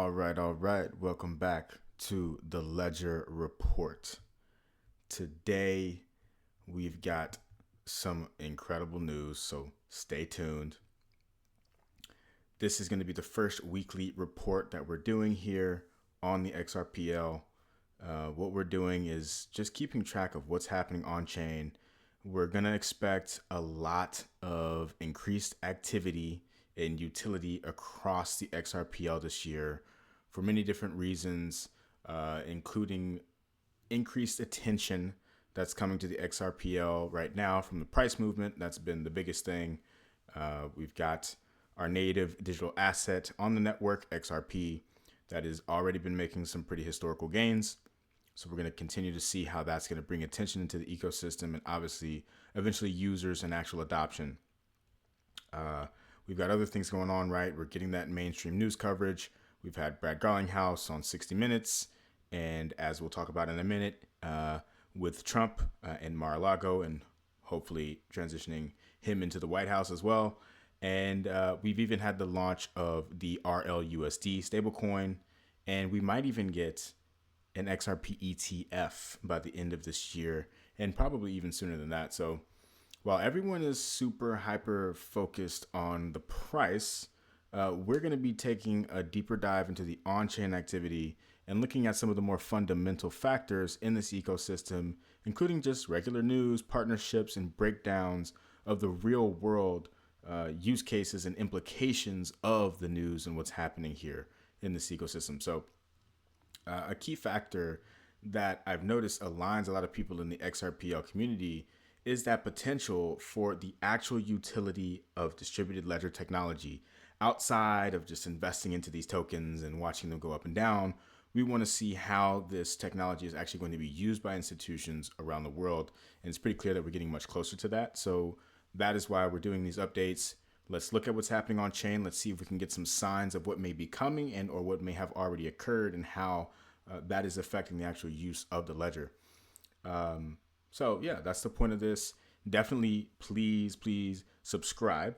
All right. Welcome back to the Ledger Report. Today, we've got some incredible news, so stay tuned. This is going to be the first weekly report that we're doing here on the XRPL. What we're doing is just keeping track of what's happening on chain. We're going to expect a lot of increased activity and utility across the XRPL this year for many different reasons, including increased attention that's coming to the XRPL right now from the price movement. That's been the biggest thing. We've got our native digital asset on the network, XRP, that has already been making some pretty historical gains. So we're going to continue to see how that's going to bring attention into the ecosystem and obviously eventually users and actual adoption. We've got other things going on, right? We're getting that mainstream news coverage. We've had Brad Garlinghouse on 60 Minutes. And as we'll talk about in a minute, with Trump and Mar-a-Lago and hopefully transitioning him into the White House as well. And we've even had the launch of the RLUSD stablecoin. And we might even get an XRP ETF by the end of this year and probably even sooner than that. So while everyone is super hyper focused on the price, we're going to be taking a deeper dive into the on-chain activity and looking at some of the more fundamental factors in this ecosystem, including just regular news, partnerships, and breakdowns of the real world use cases and implications of the news and what's happening here in this ecosystem. So a key factor that I've noticed aligns a lot of people in the XRPL community is that potential for the actual utility of distributed ledger technology outside of just investing into these tokens and watching them go up and down. We want to see how this technology is actually going to be used by institutions around the world. And it's pretty clear that we're getting much closer to that. So that is why we're doing these updates. Let's look at what's happening on chain. Let's see if we can get some signs of what may be coming and or what may have already occurred and how that is affecting the actual use of the ledger. So yeah, that's the point of this. Definitely, please subscribe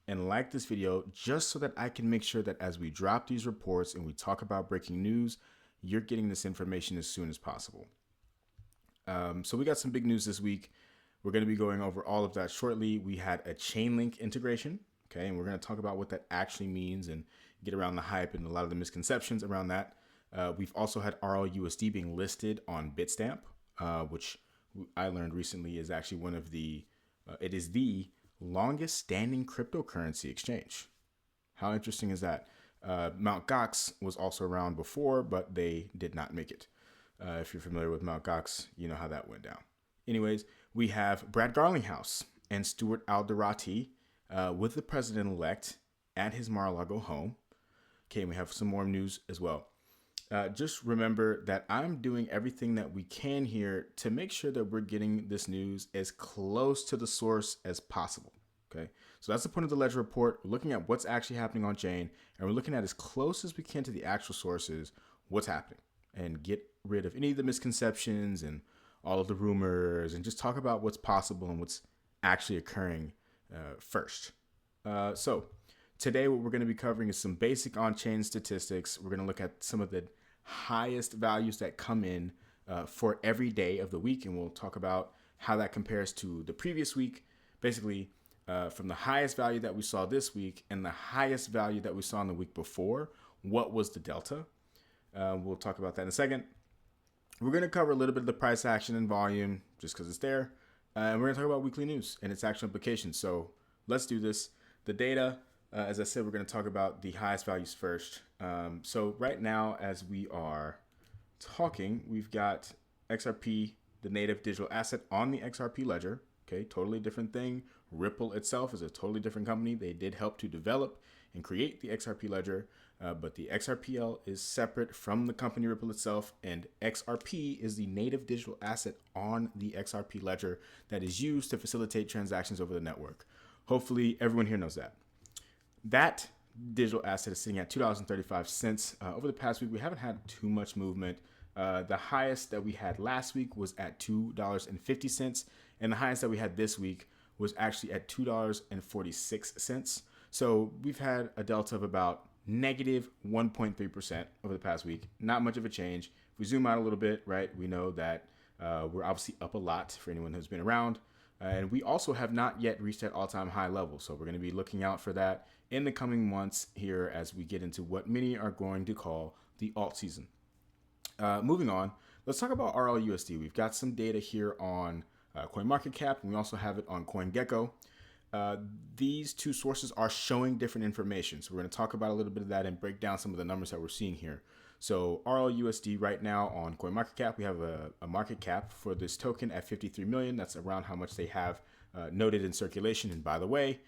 and like this video just so that I can make sure that as we drop these reports and we talk about breaking news, you're getting this information as soon as possible. So we got some big news this week. We're going to be going over all of that shortly. We had a Chainlink integration, okay, and we're going to talk about what that actually means and get around the hype and a lot of the misconceptions around that. We've also had RLUSD being listed on Bitstamp, which I learned recently is actually one of the, it is the longest standing cryptocurrency exchange. How interesting is that? Mt. Gox was also around before, but they did not make it. If you're familiar with Mt. Gox, you know how that went down. Anyways, we have Brad Garlinghouse and Stuart Alderoty with the president-elect at his Mar-a-Lago home. Okay, and we have some more news as well. Just remember that I'm doing everything that we can here to make sure that we're getting this news as close to the source as possible. Okay, so that's the point of the Ledger Report. We're looking at what's actually happening on chain, and we're looking at as close as we can to the actual sources, what's happening, and get rid of any of the misconceptions and all of the rumors, and just talk about what's possible and what's actually occurring first. So today, what we're going to be covering is some basic on-chain statistics. We're going to look at some of the highest values that come in for every day of the week, and we'll talk about how that compares to the previous week. Basically, from the highest value that we saw this week and the highest value that we saw in the week before, what was the delta? We'll talk about that in a second. We're going to cover a little bit of the price action and volume just because it's there. And we're going to talk about weekly news and its actual implications. So let's do this. The data, as I said, we're going to talk about the highest values first. So right now, as we are talking, we've got XRP, the native digital asset on the XRP ledger. Okay, totally different thing. Ripple itself is a totally different company. They did help to develop and create the XRP ledger, but the XRPL is separate from the company Ripple itself, and XRP is the native digital asset on the XRP ledger that is used to facilitate transactions over the network. Hopefully everyone here knows that. That digital asset is sitting at $2.35. Over the past week, we haven't had too much movement. The highest that we had last week was at $2.50, and the highest that we had this week was actually at $2.46. So we've had a delta of about negative 1.3% over the past week. Not much of a change. If we zoom out a little bit, right, we know that we're obviously up a lot for anyone who's been around. And we also have not yet reached that all-time high level. So we're going to be looking out for that in the coming months here as we get into what many are going to call the alt season. Moving on, let's talk about RLUSD. We've got some data here on CoinMarketCap, and we also have it on CoinGecko. These two sources are showing different information. So we're going to talk about a little bit of that and break down some of the numbers that we're seeing here. So RLUSD right now on CoinMarketCap, we have a market cap for this token at 53 million. That's around how much they have noted in circulation. And by the way,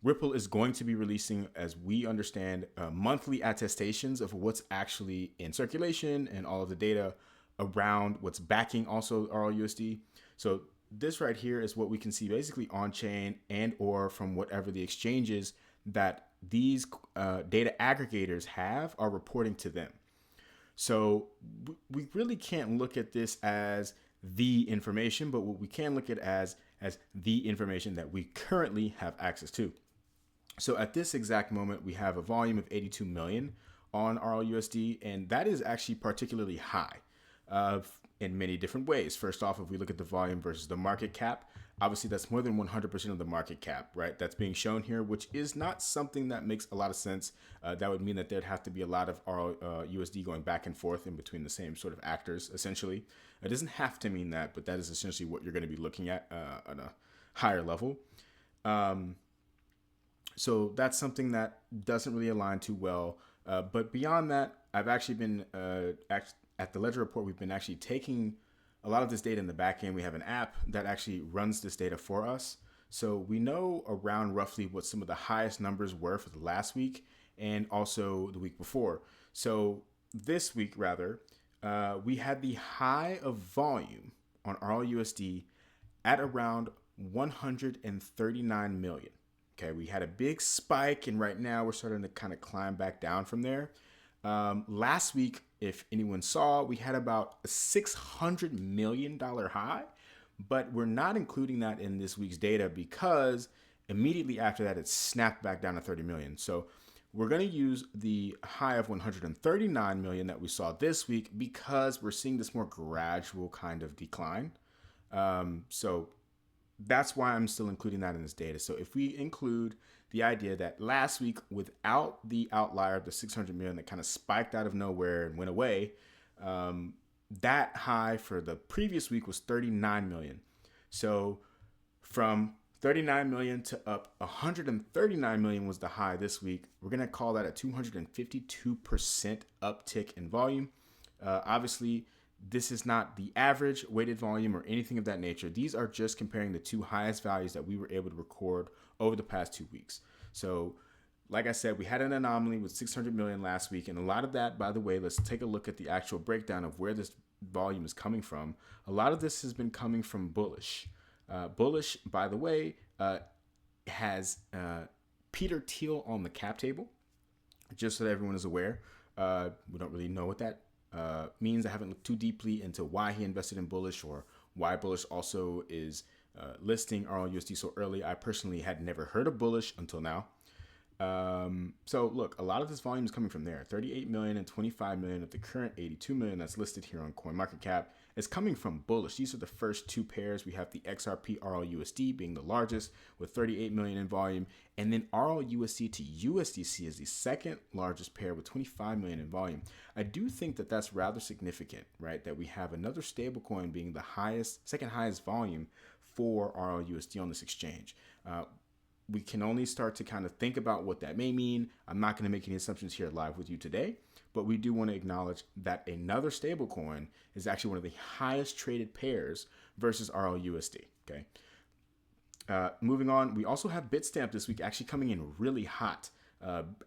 Ripple is going to be releasing, as we understand, monthly attestations of what's actually in circulation and all of the data around what's backing also RLUSD. So this right here is what we can see basically on chain and or from whatever the exchanges that these data aggregators are reporting to them. So we really can't look at this as the information, but what we can look at as the information that we currently have access to. So at this exact moment, we have a volume of 82 million on RLUSD, and that is actually particularly high in many different ways. First off, if we look at the volume versus the market cap, obviously that's more than 100% of the market cap, right? That's being shown here, which is not something that makes a lot of sense. That would mean that there'd have to be a lot of RLUSD going back and forth in between the same sort of actors, essentially. It doesn't have to mean that, but that is essentially what you're going to be looking at on a higher level. So that's something that doesn't really align too well. But beyond that, I've actually been at the Ledger Report, we've been actually taking a lot of this data in the back end. We have an app that actually runs this data for us. So we know around roughly what some of the highest numbers were for the last week and also the week before. So this week, rather, we had the high of volume on RLUSD at around 139 million. Okay, we had a big spike, and right now we're starting to kind of climb back down from there. Last week, if anyone saw, we had about a $600 million high, but we're not including that in this week's data because immediately after that, it snapped back down to 30 million. So we're going to use the high of 139 million that we saw this week because we're seeing this more gradual kind of decline. So that's why I'm still including that in this data. So if we include the idea that last week, without the outlier of the 600 million that kind of spiked out of nowhere and went away, that high for the previous week was 39 million. So from 39 million to up 139 million was the high this week. We're going to call that a 252% uptick in volume. Obviously, this is not the average weighted volume or anything of that nature. These are just comparing the two highest values that we were able to record over the past 2 weeks. So like I said, we had an anomaly with 600 million last week. And a lot of that, by the way, let's take a look at the actual breakdown of where this volume is coming from. A lot of this has been coming from Bullish. Bullish, by the way, has Peter Thiel on the cap table, just so that everyone is aware. We don't really know what that means. I haven't looked too deeply into why he invested in Bullish or why Bullish also is listing RLUSD so early. I personally had never heard of Bullish until now. So look, a lot of this volume is coming from there. 38 million and 25 million of the current 82 million that's listed here on CoinMarketCap is coming from Bullish. These are the first two pairs. We have the XRP RLUSD being the largest with 38 million in volume, and then RLUSD to USDC is the second largest pair with 25 million in volume. I do think that that's rather significant, right? That we have another stablecoin being the second highest volume for RLUSD on this exchange. We can only start to kind of think about what that may mean. I'm not going to make any assumptions here live with you today, but we do want to acknowledge that another stablecoin is actually one of the highest traded pairs versus RLUSD. Okay. Moving on, we also have Bitstamp this week actually coming in really hot,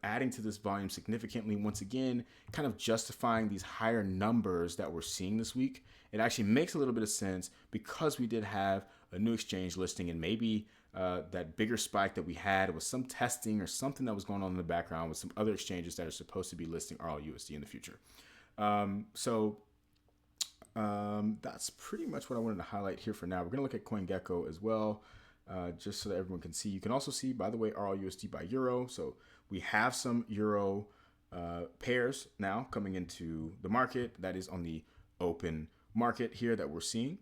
adding to this volume significantly. Once again, kind of justifying these higher numbers that we're seeing this week. It actually makes a little bit of sense because we did have a new exchange listing, and maybe that bigger spike that we had was some testing or something that was going on in the background with some other exchanges that are supposed to be listing RLUSD in the future. That's pretty much what I wanted to highlight here for now. We're going to look at CoinGecko as well, just so that everyone can see. You can also see, by the way, RLUSD by euro. So We have some euro pairs now coming into the market. That is on the open market here that we're seeing.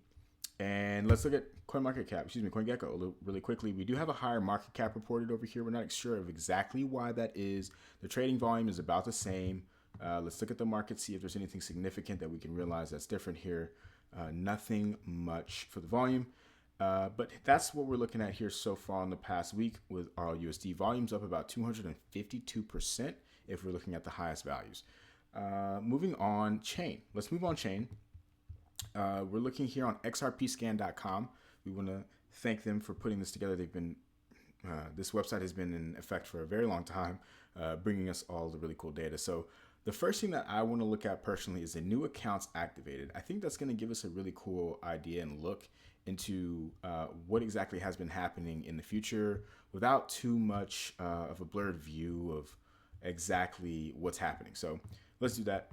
And let's look at CoinGecko really quickly. We do have a higher market cap reported over here. We're not sure of exactly why that is. The trading volume is about the same. Let's look at the market, see if there's anything significant that we can realize that's different here. Nothing much for the volume. But that's what we're looking at here so far in the past week, with RLUSD volumes up about 252% if we're looking at the highest values. Moving on chain. Let's move on chain. We're looking here on XRPscan.com. We want to thank them for putting this together. They've been this website has been in effect for a very long time, bringing us all the really cool data. So the first thing that I want to look at personally is the new accounts activated. I think that's going to give us a really cool idea and look into what exactly has been happening in the future without too much of a blurred view of exactly what's happening. So let's do that.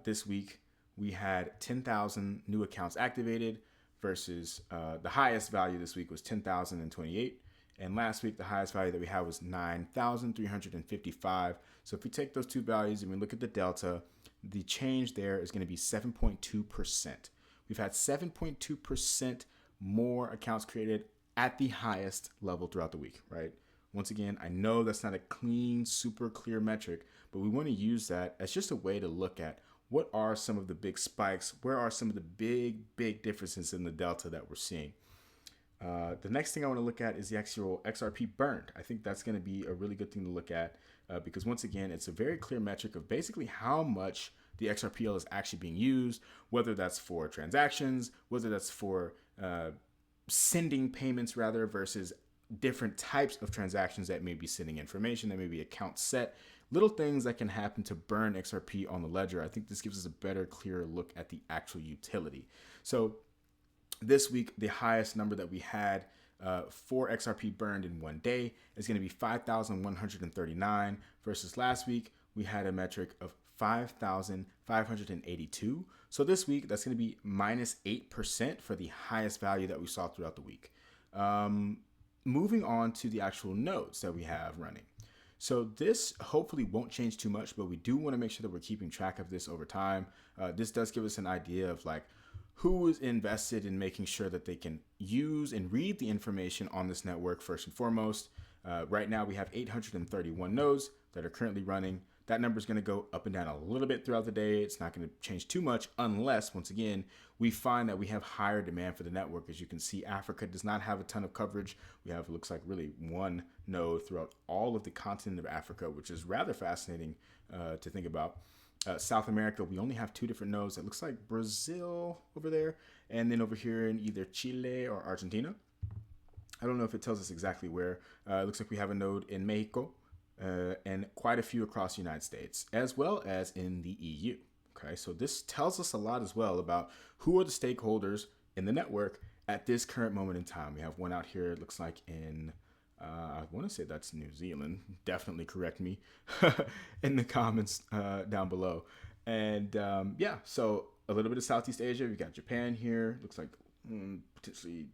This week we had 10,000 new accounts activated versus the highest value this week was 10,028. And last week, the highest value that we had was 9,355. So if we take those two values and we look at the delta, the change there is going to be 7.2%. We've had 7.2% more accounts created at the highest level throughout the week, right? Once again, I know that's not a clean, super clear metric, but we want to use that as just a way to look at what are some of the big spikes, where are some of the big differences in the delta that we're seeing. The next thing I want to look at is the actual XRP burned. I think that's going to be a really good thing to look at because once again, it's a very clear metric of basically how much the XRPL is actually being used, whether that's for transactions, whether that's for sending payments rather versus different types of transactions that may be sending information, that may be account set, little things that can happen to burn XRP on the ledger. I think this gives us a better, clearer look at the actual utility. So this week, the highest number that we had for XRP burned in one day is going to be 5,139 versus last week, we had a metric of 5,582. So this week, that's going to be minus 8% for the highest value that we saw throughout the week. Moving on to the actual nodes that we have running. So this hopefully won't change too much, but we do want to make sure that we're keeping track of this over time. This does give us an idea of like who is invested in making sure that they can use and read the information on this network first and foremost. Right now we have 831 nodes that are currently running. That number is going to go up and down a little bit throughout the day. It's not going to change too much unless, once again, we find that we have higher demand for the network. As you can see, Africa does not have a ton of coverage. We have, it looks like, really one node throughout all of the continent of Africa, which is rather fascinating to think about. South America, we only have two different nodes. It looks like Brazil over there, and then over here in either Chile or Argentina. I don't know if it tells us exactly where. It looks like we have a node in Mexico and quite a few across the United States, as well as in the EU. Okay, so this tells us a lot as well about who are the stakeholders in the network at this current moment in time. We have one out here, it looks like in I want to say that's New Zealand. Definitely correct me in the comments down below. And yeah, so a little bit of Southeast Asia. We got Japan here. Looks like potentially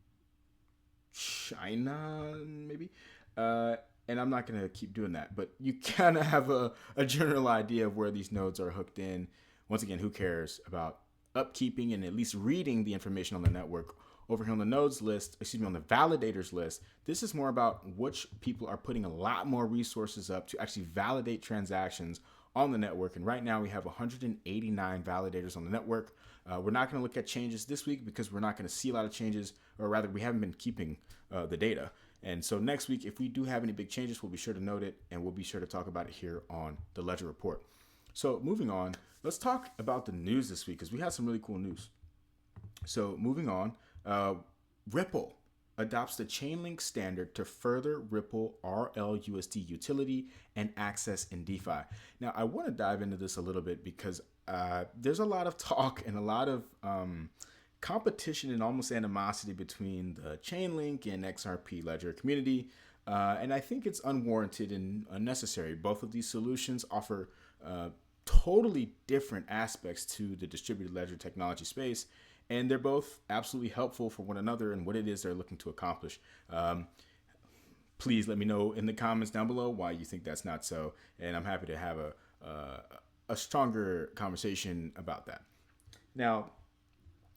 China, maybe. And I'm not going to keep doing that, but you kind of have a general idea of where these nodes are hooked in. Once again, who cares about upkeeping and at least reading the information on the network? Over here on the nodes list, on the validators list, this is more about which people are putting a lot more resources up to actually validate transactions on the network. And right now we have 189 validators on the network. We're not going to look at changes this week because we're not going to see a lot of changes, or rather we haven't been keeping the data. And so next week, if we do have any big changes, we'll be sure to note it, and we'll be sure to talk about it here on the Ledger Report. So moving on, let's talk about the news this week because we had some really cool news. So moving on, Ripple adopts the Chainlink standard to further Ripple RLUSD utility and access in DeFi. Now, I want to dive into this a little bit because there's a lot of talk and a lot of competition and almost animosity between the Chainlink and XRP Ledger community. And I think it's unwarranted and unnecessary. Both of these solutions offer totally different aspects to the distributed ledger technology space. And they're both absolutely helpful for one another and what it is they're looking to accomplish. please let me know in the comments down below why you think that's not so. And I'm happy to have a stronger conversation about that. Now,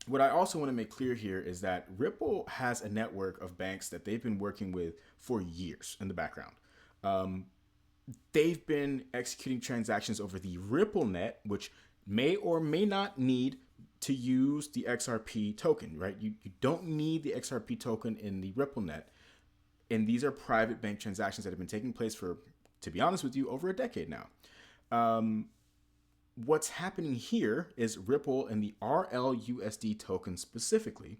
what I also want to make clear here is that Ripple has a network of banks that they've been working with for years in the background. They've been executing transactions over the Ripple net, which may or may not need to use the XRP token, right? You don't need the XRP token in the Ripple net. And these are private bank transactions that have been taking place for, to be honest with you, over a decade now. What's happening here is Ripple and the RLUSD token specifically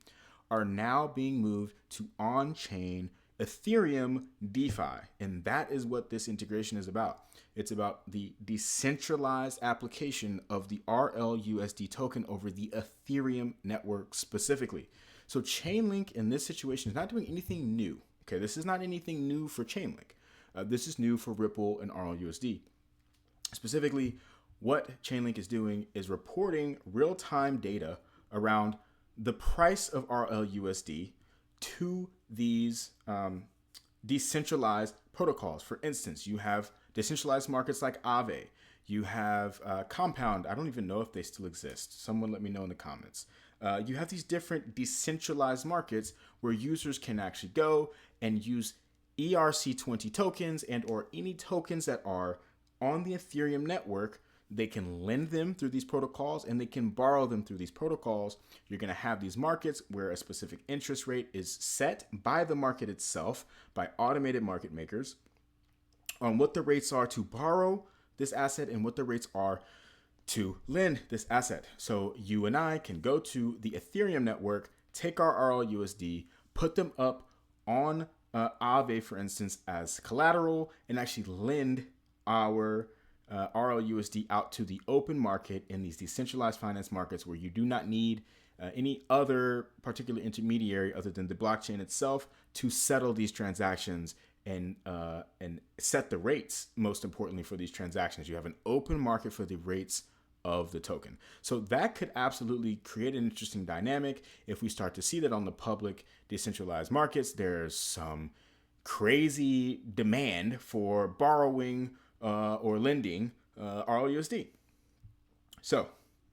are now being moved to on-chain Ethereum DeFi. And that is what this integration is about. It's about the decentralized application of the RLUSD token over the Ethereum network specifically. So Chainlink in this situation is not doing anything new. Okay, this is not anything new for Chainlink. This is new for Ripple and RLUSD. Specifically, what Chainlink is doing is reporting real-time data around the price of RLUSD to these decentralized protocols. For instance, you have decentralized markets like Aave. You have Compound. I don't even know if they still exist. Someone let me know in the comments. You have these different decentralized markets where users can actually go and use ERC20 tokens and or any tokens that are on the Ethereum network. They can lend them through these protocols and they can borrow them through these protocols. You're going to have these markets where a specific interest rate is set by the market itself, by automated market makers, on what the rates are to borrow this asset and what the rates are to lend this asset. So you and I can go to the Ethereum network, take our RLUSD, put them up on Aave, for instance, as collateral, and actually lend our RLUSD out to the open market in these decentralized finance markets where you do not need any other particular intermediary other than the blockchain itself to settle these transactions and set the rates. Most importantly, for these transactions, you have an open market for the rates of the token. So that could absolutely create an interesting dynamic if we start to see that on the public decentralized markets. There's some crazy demand for borrowing or lending RLUSD. So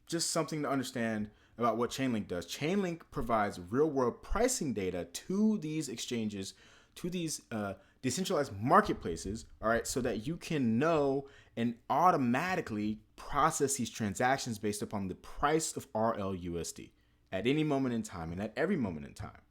just something to understand about what Chainlink does. Chainlink provides real world pricing data to these exchanges, to these decentralized marketplaces, all right, so that you can know and automatically process these transactions based upon the price of RLUSD at any moment in time and at every moment in time.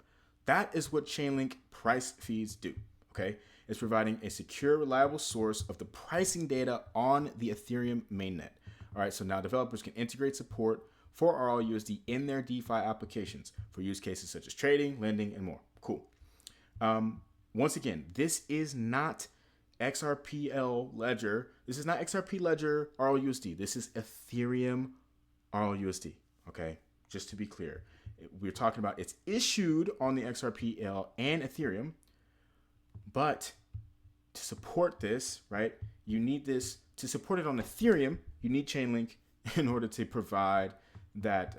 That is what Chainlink price feeds do, okay? It's providing a secure, reliable source of the pricing data on the Ethereum mainnet. All right, so now developers can integrate support for RLUSD in their DeFi applications for use cases such as trading, lending, and more. Cool. Once again, this is not XRPL Ledger. This is not XRP Ledger RLUSD. This is Ethereum RLUSD, okay? Just to be clear. We're talking about it's issued on the XRPL and Ethereum, but to support this, right, you need this. To support it on Ethereum, you need Chainlink in order to provide that,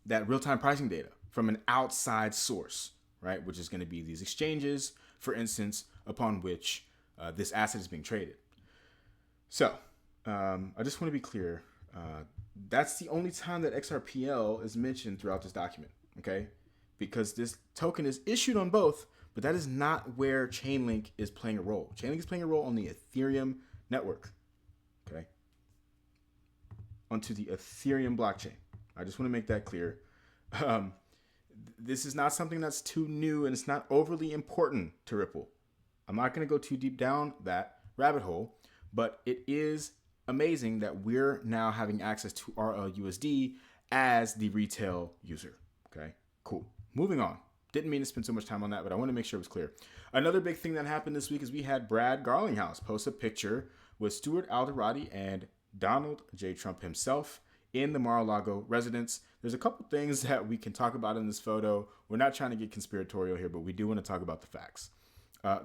that real-time pricing data from an outside source, right, which is going to be these exchanges, for instance, upon which this asset is being traded. So I just want to be clear. That's the only time that XRPL is mentioned throughout this document, okay? Because this token is issued on both, but that is not where Chainlink is playing a role. Chainlink is playing a role on the Ethereum network, okay? Onto the Ethereum blockchain. I just want to make that clear. This is not something that's too new and it's not overly important to Ripple. I'm not going to go too deep down that rabbit hole, but it is amazing that we're now having access to RLUSD as the retail user. Okay, cool. Moving on. Didn't mean to spend so much time on that, but I want to make sure it was clear. Another big thing that happened this week is we had Brad Garlinghouse post a picture with Stuart Alderoty and Donald J. Trump himself in the Mar-a-Lago residence. There's a couple things that we can talk about in this photo. We're not trying to get conspiratorial here, but we do want to talk about the facts.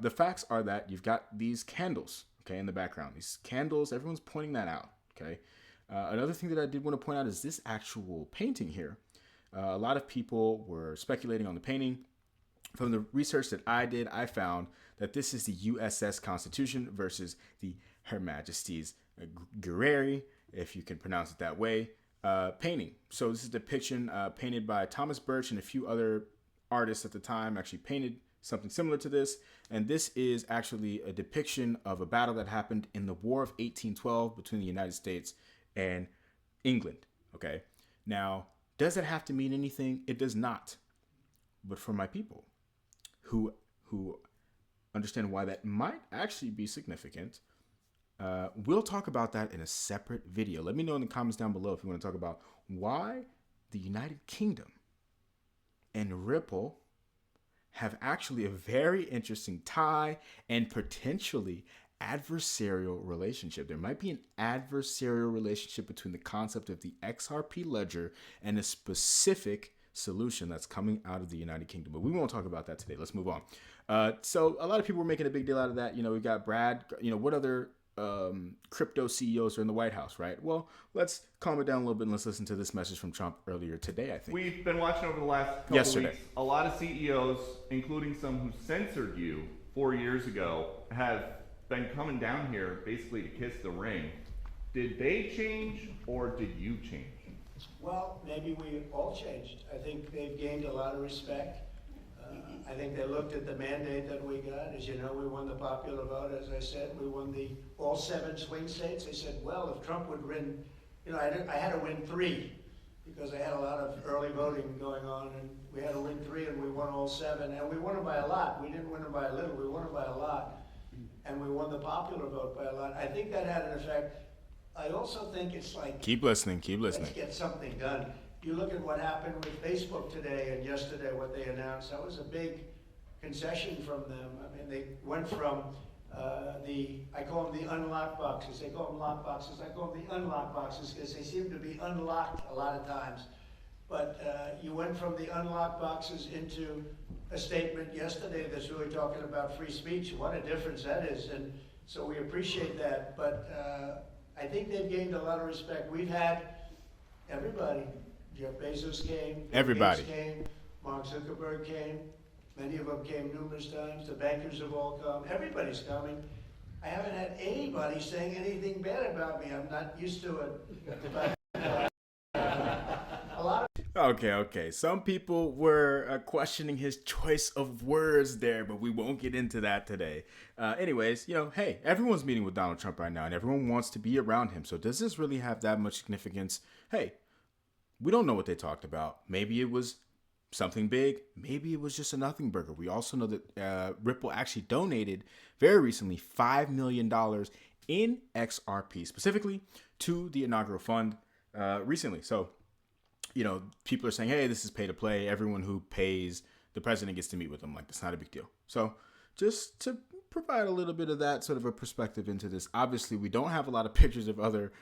The facts are that you've got these candles, okay, in the background. These candles, everyone's pointing that out, okay? Another thing that I did want to point out is this actual painting here. A lot of people were speculating on the painting. From the research that I did, I found that this is the USS Constitution versus the Her Majesty's Guerriere, if you can pronounce it that way, painting. So this is a depiction painted by Thomas Birch and a few other artists at the time actually painted something similar to this. And this is actually a depiction of a battle that happened in the War of 1812 between the United States and England. Okay. Now, does it have to mean anything? It does not. But for my people who understand why that might actually be significant, we'll talk about that in a separate video. Let me know in the comments down below if you want to talk about why the United Kingdom and Ripple have actually a very interesting tie and potentially adversarial relationship. There might be an adversarial relationship between the concept of the XRP ledger and a specific solution that's coming out of the United Kingdom. But we won't talk about that today. Let's move on. So a lot of people were making a big deal out of that. You know, we've got Brad, you know, what other crypto CEOs are in the White House, right? Well, let's calm it down a little bit and let's listen to this message from Trump earlier today, I think. We've been watching over the last couple weeks, a lot of CEOs, including some who censored you 4 years ago, have been coming down here basically to kiss the ring. Did they change or did you change? Well, maybe we all changed. I think they've gained a lot of respect. I think they looked at the mandate that we got. As you know, we won the popular vote, as I said. We won all 7 swing states. They said, well, if Trump would win, you know, I had to win 3 because I had a lot of early voting going on, and we had to win 3, and we won all 7. And we won them by a lot. We didn't win them by a little. We won them by a lot. And we won the popular vote by a lot. I think that had an effect. I also think it's like... Keep listening. Let's get something done. You look at what happened with Facebook today and yesterday, what they announced. That was a big concession from them. I mean, they went from I call them the unlock boxes. They call them lock boxes. I call them the unlock boxes because they seem to be unlocked a lot of times. But you went from the unlock boxes into a statement yesterday that's really talking about free speech. What a difference that is. And so we appreciate that. But I think they've gained a lot of respect. We've had everybody. Jeff Bezos came. Everybody came. Mark Zuckerberg came. Many of them came numerous times. The bankers have all come. Everybody's coming. I haven't had anybody saying anything bad about me. I'm not used to it. But, a lot of Okay. Some people were questioning his choice of words there, but we won't get into that today. Anyways, you know, hey, everyone's meeting with Donald Trump right now, and everyone wants to be around him. So does this really have that much significance? Hey, we don't know what they talked about. Maybe it was something big. Maybe it was just a nothing burger. We also know that Ripple actually donated very recently $5 million in XRP, specifically to the inaugural fund recently. So, you know, people are saying, hey, this is pay to play. Everyone who pays the president gets to meet with them. Like, it's not a big deal. So just to provide a little bit of that sort of a perspective into this. Obviously, we don't have a lot of pictures of other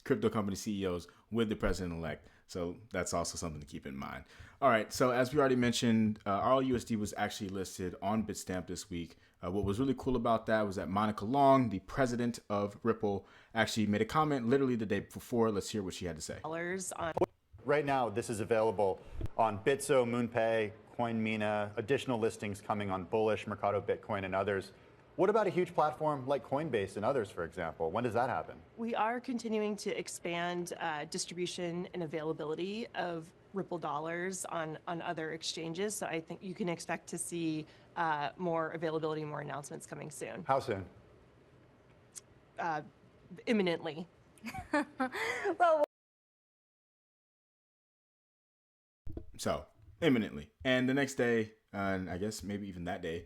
crypto company CEOs with the president-elect. So that's also something to keep in mind. All right. So as we already mentioned, RLUSD was actually listed on Bitstamp this week. What was really cool about that was that Monica Long, the president of Ripple, actually made a comment literally the day before. Let's hear what she had to say. Right now, this is available on Bitso, MoonPay, CoinMina, additional listings coming on Bullish, Mercado Bitcoin, and others. What about a huge platform like Coinbase and others, for example? When does that happen? We are continuing to expand distribution and availability of Ripple dollars on other exchanges. So I think you can expect to see more availability, more announcements coming soon. How soon? Imminently. Well, So imminently. And the next day, and I guess maybe even that day,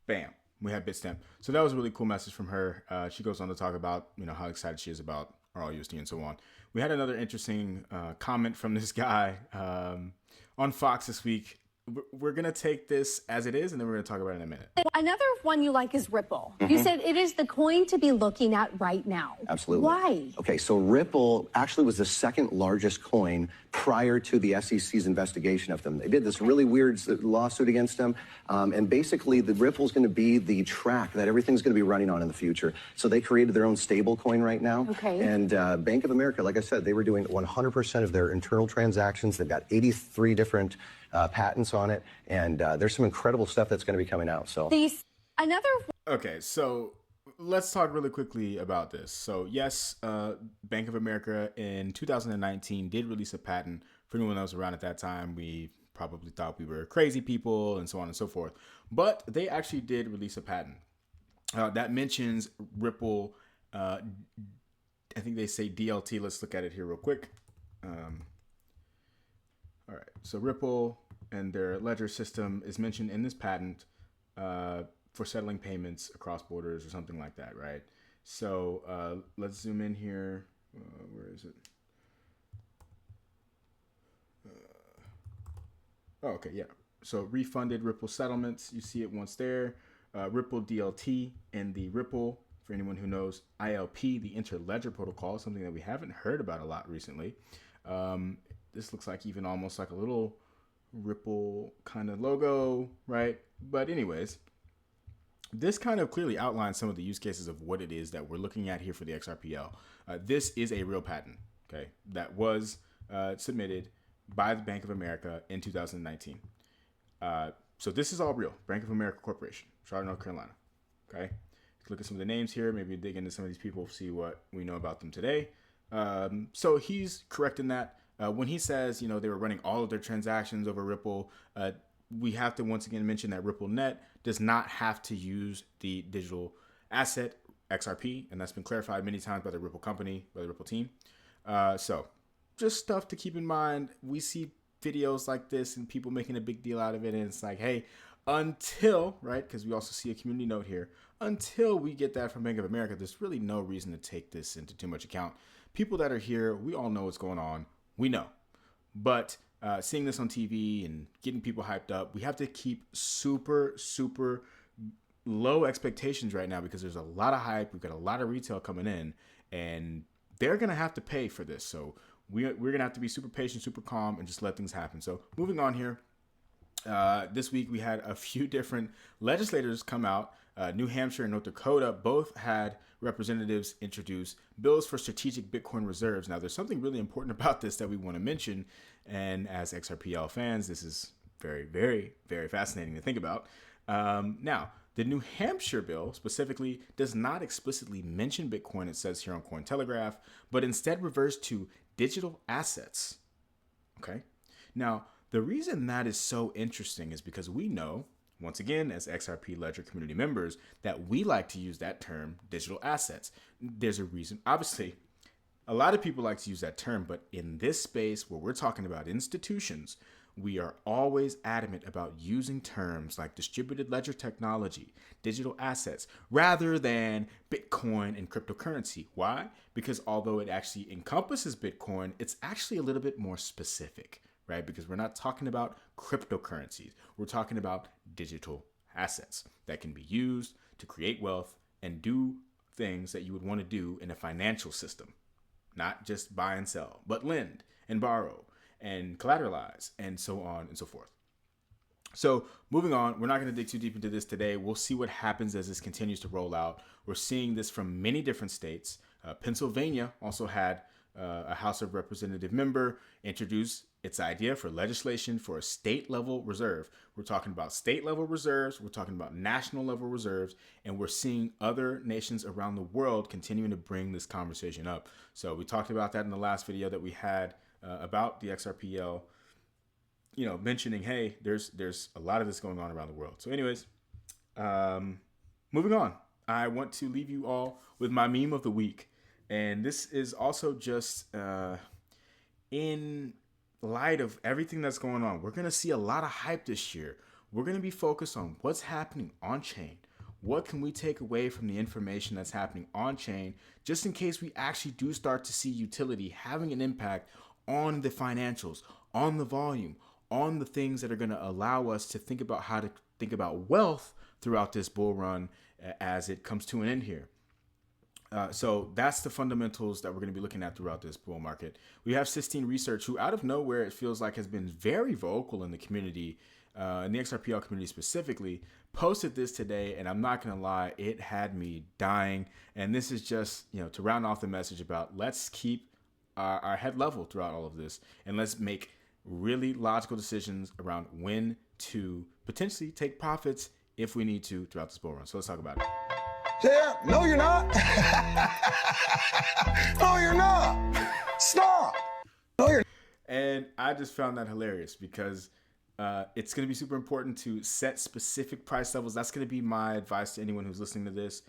bam, we had Bitstamp. So that was a really cool message from her. She goes on to talk about, you know, how excited she is about RLUSD and so on. We had another interesting comment from this guy on Fox this week. We're going to take this as it is, and then we're going to talk about it in a minute. another one you like is Ripple. You said it is the coin to be looking at right now. Absolutely. Why? Okay, so Ripple actually was the second largest coin prior to the SEC's investigation of them. They did this really weird lawsuit against them, and basically the Ripple's going to be the track that everything's going to be running on in the future. So they created their own stable coin right now. Okay. And Bank of America, like I said, they were doing 100% of their internal transactions. They've got 83 different patents on it, and there's some incredible stuff that's going to be coming out. So Another. Okay, so let's talk really quickly about this. So yes, Bank of America in 2019 did release a patent. For anyone that was around at that time, we probably thought we were crazy people and so on and so forth. But they actually did release a patent that mentions Ripple. I think they say DLT. Let's look at it here real quick. All right, so Ripple and their ledger system is mentioned in this patent for settling payments across borders or something like that, right? So let's zoom in here. Where is it? Oh, okay, yeah. So refunded Ripple settlements, you see it once there. Ripple DLT and the Ripple, for anyone who knows, ILP, the Interledger Protocol, something that we haven't heard about a lot recently. This looks like even almost like a little Ripple kind of logo, right? But anyways, this kind of clearly outlines some of the use cases of what it is that we're looking at here for the XRPL. This is a real patent, okay, that was submitted by the Bank of America in 2019. So this is all real. Bank of America Corporation, Charlotte, North Carolina. Okay. Look at some of the names here. Maybe dig into some of these people, see what we know about them today. So he's correct in that. When he says, you know, they were running all of their transactions over Ripple, we have to once again mention that RippleNet does not have to use the digital asset XRP, and that's been clarified many times by the Ripple company, by the Ripple team. So just stuff to keep in mind. We see videos like this and people making a big deal out of it, and it's like, hey, until, right, because we also see a community note here, until we get that from Bank of America, there's really no reason to take this into too much account. People that are here, we all know what's going on. We know. But seeing this on TV and getting people hyped up, we have to keep super, super low expectations right now because there's a lot of hype. We've got a lot of retail coming in, and they're going to have to pay for this. So we're going to have to be super patient, super calm, and just let things happen. So moving on here. This week we had a few different legislators come out. New Hampshire and North Dakota both had representatives introduce bills for strategic Bitcoin reserves. Now, there's something really important about this that we want to mention. And as XRPL fans, this is very, very, very fascinating to think about. Now, the New Hampshire bill specifically does not explicitly mention Bitcoin, it says here on Cointelegraph, but instead refers to digital assets. Okay. Now, the reason that is so interesting is because we know, once again, as XRP Ledger community members, that we like to use that term, digital assets. There's a reason. Obviously, a lot of people like to use that term, but in this space where we're talking about institutions, we are always adamant about using terms like distributed ledger technology, digital assets, rather than Bitcoin and cryptocurrency. Why? Because although it actually encompasses Bitcoin, it's actually a little bit more specific, right? Because we're not talking about cryptocurrencies. We're talking about digital assets that can be used to create wealth and do things that you would want to do in a financial system. Not just buy and sell, but lend and borrow and collateralize and so on and so forth. So moving on, we're not going to dig too deep into this today. We'll see what happens as this continues to roll out. We're seeing this from many different states. Pennsylvania also had a House of Representative member introduce its idea for legislation for a state level reserve. We're talking about state level reserves. We're talking about national level reserves. And we're seeing other nations around the world continuing to bring this conversation up. So we talked about that in the last video that we had about the XRPL, you know, mentioning, hey, there's a lot of this going on around the world. So anyways, moving on, I want to leave you all with my meme of the week. And this is also just in light of everything that's going on. We're going to see a lot of hype this year. We're going to be focused on what's happening on chain. What can we take away from the information that's happening on chain, just in case we actually do start to see utility having an impact on the financials, on the volume, on the things that are going to allow us to think about how to think about wealth throughout this bull run as it comes to an end here. So that's the fundamentals that we're going to be looking at throughout this bull market. We have Sistine Research, who out of nowhere, it feels like has been very vocal in the community, in the XRPL community specifically, posted this today. And I'm not going to lie, it had me dying. And this is just, you know, to round off the message about let's keep our head level throughout all of this. And let's make really logical decisions around when to potentially take profits if we need to throughout this bull run. So let's talk about it. Yeah, no, you're not. No, you're not. Stop. No, you're. And I just found that hilarious because it's going to be super important to set specific price levels. That's going to be my advice to anyone who's listening to this.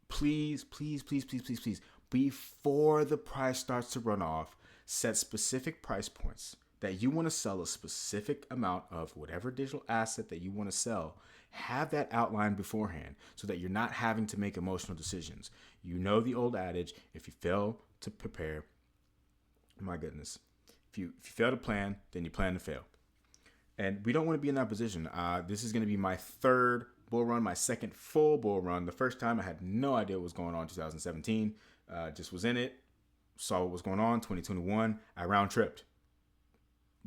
Please, please, please, please, please, please, before the price starts to run off, set specific price points that you want to sell a specific amount of whatever digital asset that you want to sell. Have that outlined beforehand so that you're not having to make emotional decisions. You know the old adage, if you fail to prepare, my goodness, if you fail to plan, then you plan to fail. And we don't want to be in that position. This is going to be my third bull run, my second full bull run. The first time I had no idea what was going on in 2017. Just was in it, saw what was going on. 2021, I round tripped.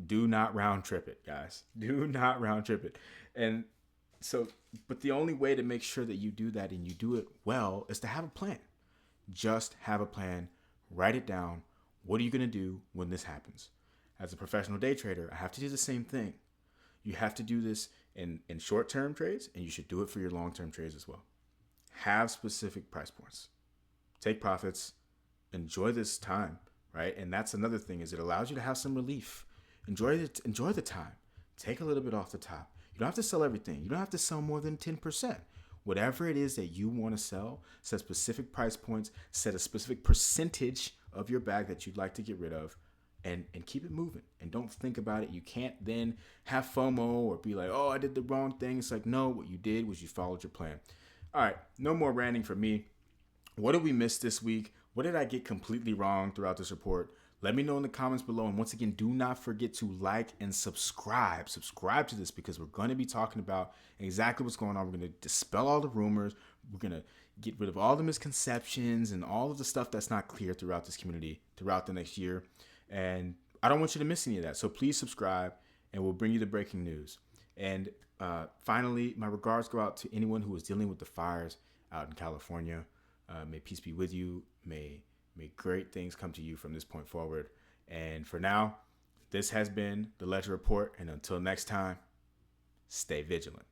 Do not round trip it, guys. Do not round trip it. And so, but the only way to make sure that you do that and you do it well is to have a plan. Just have a plan. Write it down. What are you going to do when this happens? As a professional day trader, I have to do the same thing. You have to do this in short-term trades, and you should do it for your long-term trades as well. Have specific price points. Take profits. Enjoy this time, right? And that's another thing, is it allows you to have some relief. Enjoy the time. Take a little bit off the top. You don't have to sell everything. You don't have to sell more than 10%. Whatever it is that you want to sell, set specific price points, set a specific percentage of your bag that you'd like to get rid of, and keep it moving. And don't think about it. You can't then have FOMO or be like, oh, I did the wrong thing. It's like, no, what you did was you followed your plan. All right, no more ranting from me. What did we miss this week? What did I get completely wrong throughout this report? Let me know in the comments below. And once again, do not forget to like and subscribe. Subscribe to this because we're going to be talking about exactly what's going on. We're going to dispel all the rumors. We're going to get rid of all the misconceptions and all of the stuff that's not clear throughout this community throughout the next year. And I don't want you to miss any of that. So please subscribe and we'll bring you the breaking news. And finally, my regards go out to anyone who is dealing with the fires out in California. May peace be with you. May great things come to you from this point forward. And for now, this has been the Ledger Report. And until next time, stay vigilant.